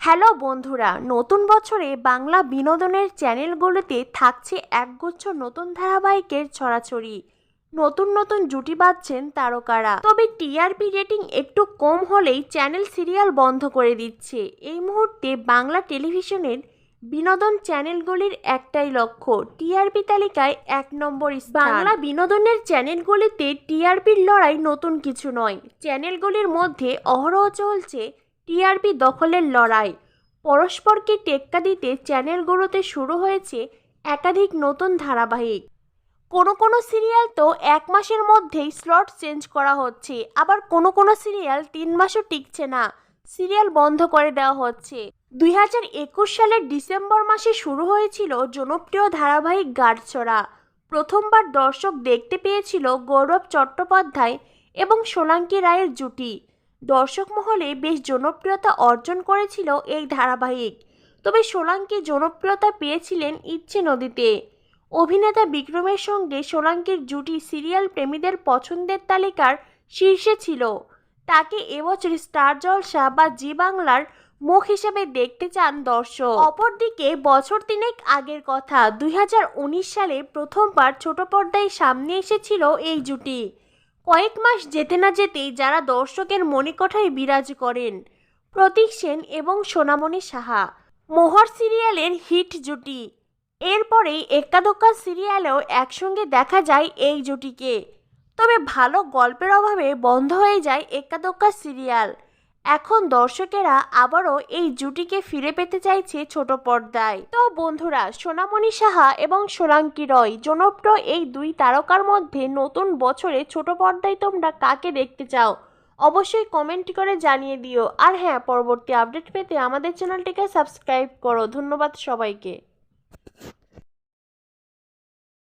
Hello বন্ধুরা, নতুন বছরে বাংলা বিনোদনের চ্যানেলগুলোতে থাকছে একগুচ্ছ নতুন ধারাবাহিকের ছড়াছড়ি। নতুন নতুন জুটি বাঁধছেন তারকারা। তবে টিআরপি রেটিং একটু কম হলেই চ্যানেল সিরিয়াল বন্ধ করে দিচ্ছে। এই মুহূর্তে বাংলা টেলিভিশনের বিনোদন চ্যানেলগুলির একটাই লক্ষ্য, টিআরপি তালিকায় 1 নম্বর স্থান। বাংলা বিনোদনের চ্যানেলগুলিতে টিআরপির লড়াই নতুন কিছু নয়। চ্যানেলগুলির মধ্যে অহরহ চলছে টিআরপি দখলের লড়াই। পরস্পরকে টেক্কা দিতে চ্যানেলগুলোতে শুরু হয়েছে একাধিক নতুন ধারাবাহিক। কোনো সিরিয়াল তো 1 মাসের মধ্যেই স্লট চেঞ্জ করা হচ্ছে, আবার কোনো সিরিয়াল 3 মাসও টিকছে না, সিরিয়াল বন্ধ করে দেওয়া হচ্ছে। 2021 সালের ডিসেম্বর মাসে শুরু হয়েছিল জনপ্রিয় ধারাবাহিক গাড়ছড়া। প্রথমবার দর্শক দেখতে পেয়েছিল গৌরব চট্টোপাধ্যায় এবং সোলাঙ্কি রায়ের জুটি। দর্শক মহলে বেশ জনপ্রিয়তা অর্জন করেছিল এই ধারাবাহিক। তবে সোলাঙ্কি জনপ্রিয়তা পেয়েছিলেন ইচ্ছে নদীতে। অভিনেতা বিক্রমের সঙ্গে সোলাঙ্কির জুটি সিরিয়াল প্রেমীদের পছন্দের তালিকার শীর্ষে ছিল। তাকে এবছর স্টার জলসা বা জি বাংলার মুখ হিসেবে দেখতে চান দর্শক। অপরদিকে বছর 3 আগের কথা, 2019 সালে প্রথমবার ছোট পর্দায় সামনে এসেছিল এই জুটি। কয়েক মাস যেতে না যেতেই যারা দর্শকের মণিকোঠায় বিরাজ করেন, প্রতীক সেন এবং সোনামণি সাহা, মোহর সিরিয়ালের হিট জুটি। এরপরেই এক্কা দোক্কা সিরিয়ালেও একসঙ্গে দেখা যায় এই জুটিকে। তবে ভালো গল্পের অভাবে বন্ধ হয়ে যায় এক্কা দোক্কা সিরিয়াল। এখন দর্শকেরা আবারও এই জুটিকে ফিরে পেতে চাইছে ছোট পর্দায়। তো বন্ধুরা, সোনামণি সাহা এবং সোলাঙ্কি রয় জনপ্রিয় এই দুই তারকার মধ্যে নতুন বছরে ছোট পর্দায় তোমরা কাকে দেখতে চাও অবশ্যই কমেন্ট করে জানিয়ে দিও। আর হ্যাঁ, পরবর্তী আপডেট পেতে আমাদের চ্যানেলটিকে সাবস্ক্রাইব করো। ধন্যবাদ সবাইকে।